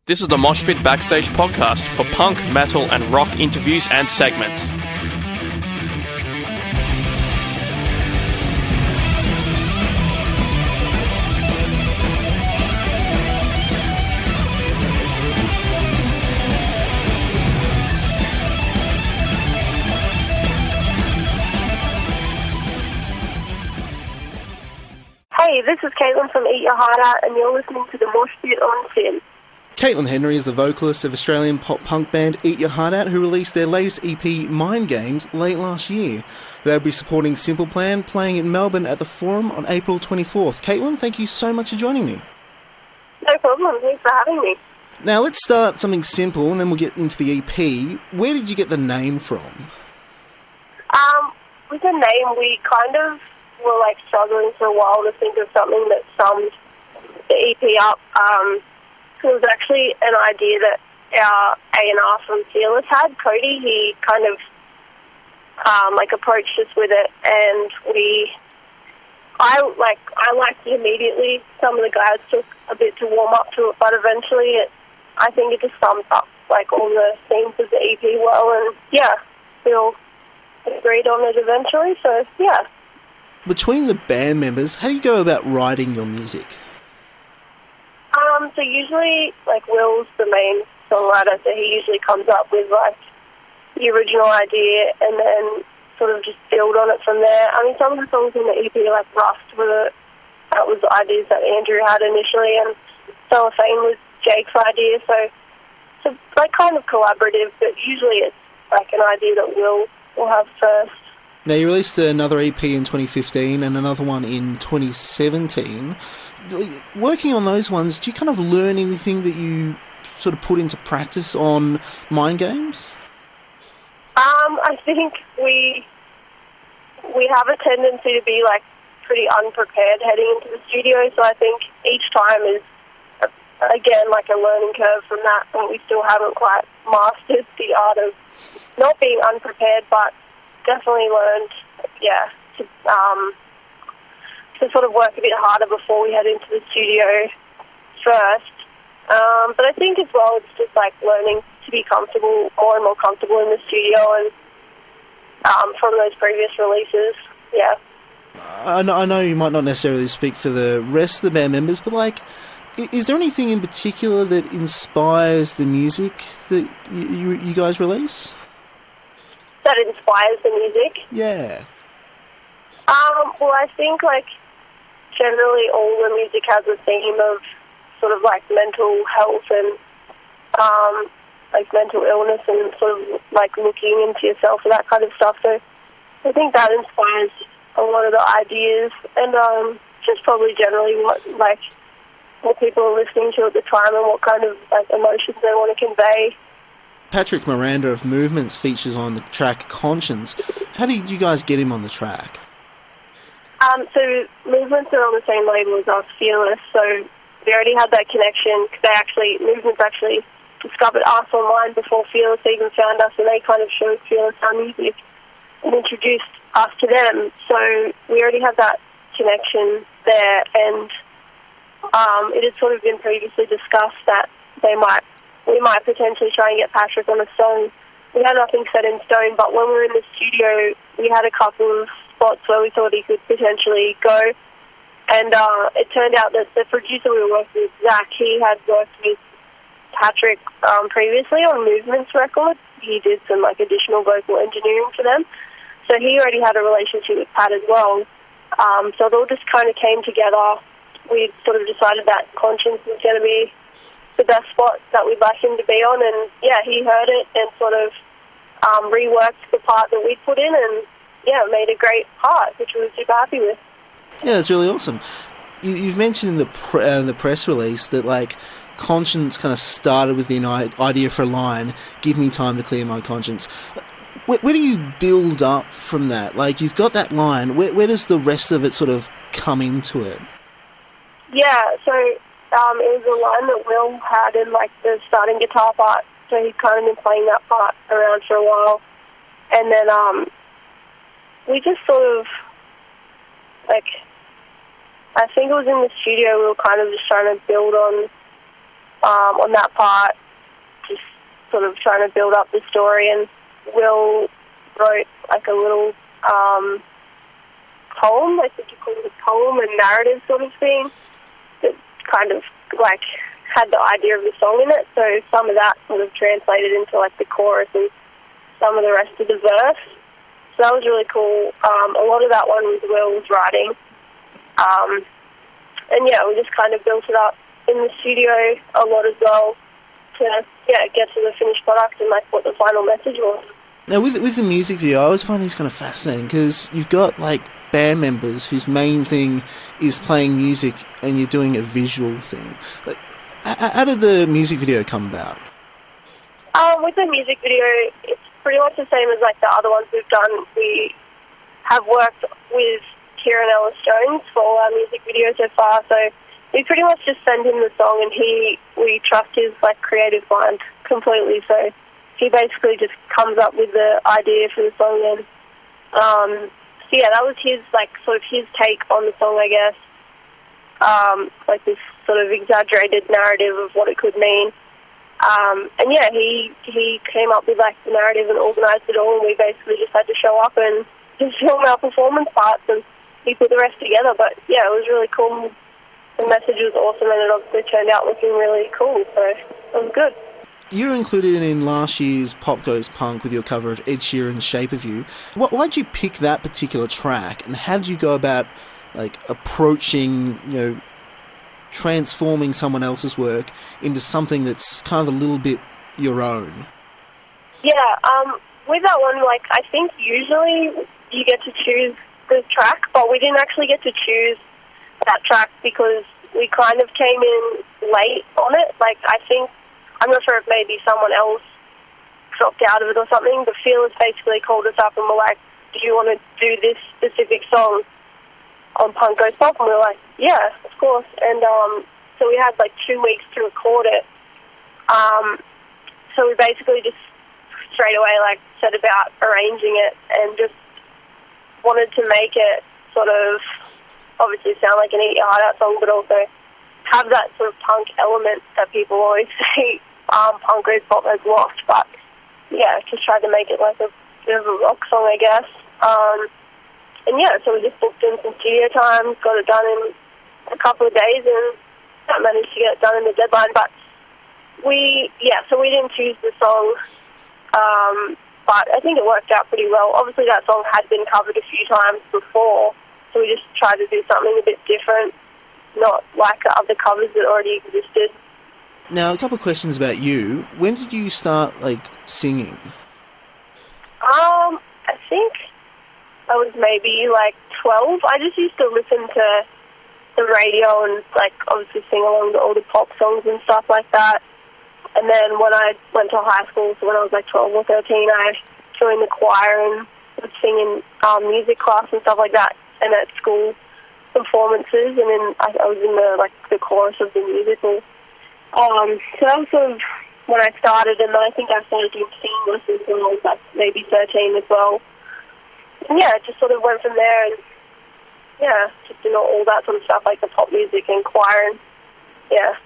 This is the Moshpit Backstage podcast for punk, metal and rock interviews and segments. Hey, this is Caitlin from Eat Your Heart Out, and you're listening to the Moshpit on Sin. Caitlin Henry is the vocalist of Australian pop-punk band Eat Your Heart Out, who released their latest EP, Mind Games, late last year. They'll be supporting Simple Plan, playing in Melbourne at the Forum on April 24th. Caitlin, thank you so much for joining me. No problem, thanks for having me. Now, let's start something simple, and then we'll get into the EP. Where did you get the name from? With the name, we kind of were struggling for a while to think of something that summed the EP up. It was actually an idea that our A&R from Fearless had. Cody, he kind of approached us with it, and I liked it immediately. Some of the guys took a bit to warm up to it, but eventually I think it just sums up all the themes of the EP well, and we all agreed on it eventually, so yeah. Between the band members, how do you go about writing your music? So usually, Will's the main songwriter, so he usually comes up with, the original idea and then sort of just build on it from there. I mean, some of the songs in the EP, Rust, that was the ideas that Andrew had initially, and Cellophane was Jake's idea, so kind of collaborative, but usually it's, an idea that Will have first. Now, you released another EP in 2015 and another one in 2017. Working on those ones, do you kind of learn anything that you sort of put into practice on Mind Games? I think we have a tendency to be, pretty unprepared heading into the studio, so I think each time is, again, a learning curve from that, and we still haven't quite mastered the art of not being unprepared, but definitely learned, to sort of work a bit harder before we head into the studio first. But I think as well it's just learning to be comfortable, more and more comfortable in the studio, and from those previous releases, yeah. I know you might not necessarily speak for the rest of the band members, but is there anything in particular that inspires the music that you guys release? That inspires the music? Yeah. Well, I think, generally all the music has a theme of sort of, mental health and, mental illness and sort of, looking into yourself and that kind of stuff. So I think that inspires a lot of the ideas, and just probably generally what people are listening to at the time and what kind of, emotions they want to convey. Patrick Miranda of Movements features on the track Conscience. How did you guys get him on the track? So Movements are on the same label as us, Fearless, so we already had that connection, because Movements actually discovered us online before Fearless even found us, and they kind of showed Fearless our music and introduced us to them. So we already had that connection there, and it had sort of been previously discussed that we might potentially try and get Patrick on a song. We had nothing set in stone, but when we were in the studio, we had a couple of spots where we thought he could potentially go. And it turned out that the producer we were working with, Zach, he had worked with Patrick previously on Movements record. He did some additional vocal engineering for them. So he already had a relationship with Pat as well. So it all just kind of came together. We sort of decided that Conscience was going to be the best spot that we'd like him to be on, and he heard it and sort of reworked the part that we'd put in, and made a great part, which we were super happy with. Yeah, it's really awesome. You've mentioned in the press release that Conscience kind of started with the idea for a line, "Give me time to clear my conscience." Where do you build up from that? You've got that line. Where does the rest of it sort of come into it? Yeah, so it was a line that Will had in the starting guitar part, so he'd kind of been playing that part around for a while, and then we just sort of I think it was in the studio we were kind of just trying to build on on that part, just sort of trying to build up the story. And Will wrote like a little poem, I think you call it a poem, and narrative sort of thing, that kind of like had the idea of the song in it. So some of that sort of translated into like the chorus and some of the rest of the verse. So that was really cool. A lot of that one was Will's writing. And yeah, we just kind of built it up in the studio a lot as well to get to the finished product and like what the final message was. Now with the music video, I always find these kind of fascinating because you've got like band members whose main thing is playing music and you're doing a visual thing. How did the music video come about? With the music video, it's pretty much the same as like the other ones we've done. We have worked with Kieran Ellis Jones for all our music videos so far, so we pretty much just send him the song and we trust his like creative mind completely. So he basically just comes up with the idea for the song then. So yeah, that was his like sort of his take on the song, I guess. Like this sort of exaggerated narrative of what it could mean. And yeah, he came up with like the narrative and organised it all, and we basically just had to show up and just film our performance parts, and he put the rest together. But yeah, it was really cool. The message was awesome, and it obviously turned out looking really cool, so it was good. You were included in last year's Pop Goes Punk with your cover of Ed Sheeran's Shape of You. Why did you pick that particular track, and how did you go about like approaching, transforming someone else's work into something that's kind of a little bit your own? Yeah, with that one, like, I think usually you get to choose the track, but we didn't actually get to choose that track because we kind of came in late on it. Like, I'm not sure if maybe someone else dropped out of it or something, but Fearless basically called us up and were like, do you want to do this specific song on Punk Goes Pop? And we were like, yeah, of course. And so we had like 2 weeks to record it. So we basically just straight away like set about arranging it and just wanted to make it sort of obviously sound like an Eat Your Heart Out song, but also have that sort of punk element that people always say Punk Goes Pop has lost. But yeah, just tried to make it like a bit of a rock song, I guess. And yeah, so we just booked in some studio time, got it done in a couple of days, and managed to get it done in the deadline. But so we didn't choose the song, but I think it worked out pretty well. Obviously that song had been covered a few times before, so we just tried to do something a bit different, not like the other covers that already existed. Now, a couple of questions about you. When did you start, singing? I think I was maybe, 12. I just used to listen to the radio and, obviously sing along to all the pop songs and stuff like that. And then when I went to high school, so when I was, 12 or 13, I joined the choir and would sing in music class and stuff like that, and at school performances, and then I was in the chorus of the musical. So that was sort of when I started, and then I think I started doing singing lessons when I was maybe 13 as well. And yeah, it just sort of went from there, and yeah, just doing all that sort of stuff, like the pop music and choir, and yeah.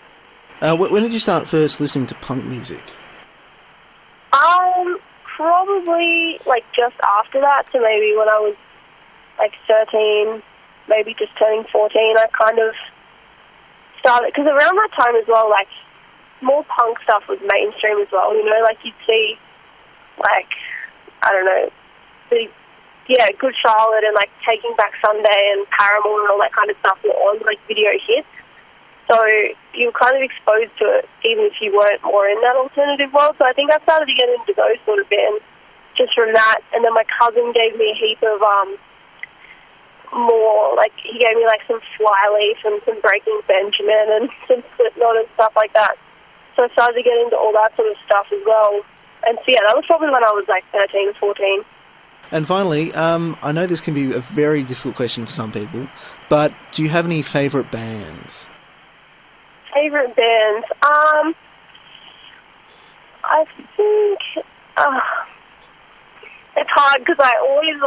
When did you start first listening to punk music? Probably just after that, so maybe when I was 13, maybe just turning 14, I kind of started, because around that time as well, more punk stuff was mainstream as well, you'd see, I don't know, Good Charlotte and, Taking Back Sunday and Paramore and all that kind of stuff were on, video hits. So you were kind of exposed to it, even if you weren't more in that alternative world. So I think I started to get into those sort of bands just from that. And then my cousin gave me a heap of more, he gave me some Flyleaf and some Breaking Benjamin and some Slipknot and stuff like that. So I started to get into all that sort of stuff as well. And so yeah, that was probably when I was 13 or 14. And finally, I know this can be a very difficult question for some people, but do you have any favourite bands? Favorite bands? I think it's hard because I always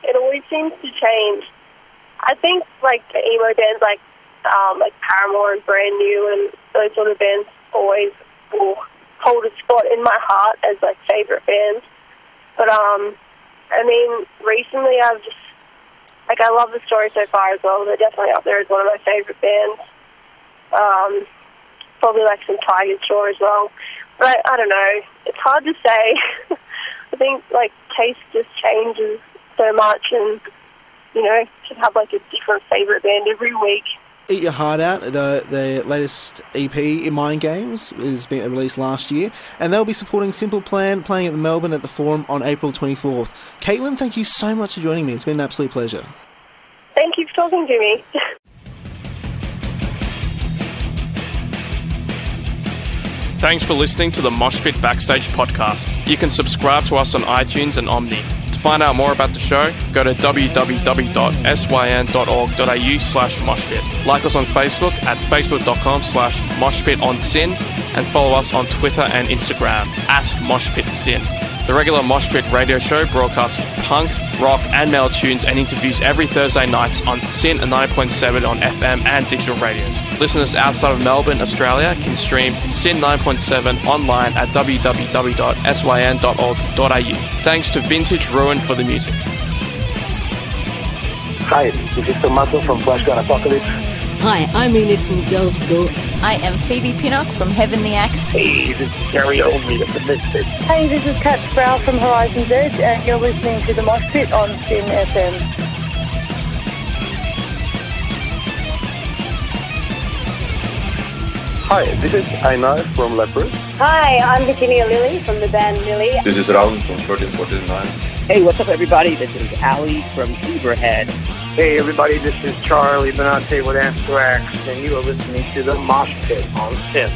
it always seems to change. I think the emo bands like Paramore and Brand New and those sort of bands always will hold a spot in my heart as like favourite bands. But I mean, recently I've just I love the Story so far as well. They're definitely up there as one of my favourite bands. Probably like some Tiger Straw as well. But I don't know. It's hard to say. I think like taste just changes so much, and you know, should have like a different favourite band every week. Eat Your Heart Out, the latest EP in Mind Games, has been released last year, and they'll be supporting Simple Plan playing at the Melbourne at the Forum on April 24th. Caitlin, thank you so much for joining me. It's been an absolute pleasure. Thank you for talking to me. Thanks for listening to the Moshpit Backstage podcast. You can subscribe to us on iTunes and Omni. To find out more about the show, go to www.syn.org.au/moshpit. Like us on Facebook at facebook.com/moshpitonsyn, and follow us on Twitter and Instagram at moshpitsyn. The regular Moshpit radio show broadcasts punk, rock and metal tunes and interviews every Thursday nights on Syn 9.7 on FM and digital radios. Listeners outside of Melbourne, Australia can stream Syn 9.7 online at www.syn.org.au. Thanks to Vintage Ruin for the music. Hi, this is Tomato from Flashgun Apocalypse. Hi, I'm Enid from Girls School. I am Phoebe Pinnock from Heavenly Axe. Hey, this is Gary Oldmead of the Misfits. Hey, this is Kat Sproul from Horizon's Edge, and you're listening to the Moshpit on Syn FM. Hi, this is Einar from Leopard. Hi, I'm Virginia Lilly from the band Lily. This is Raul from 1349. Hey, what's up, everybody? This is Ali from Zebrahead. Hey, everybody, this is Charlie Benante with Anthrax, and you are listening to the Moshpit on Syn.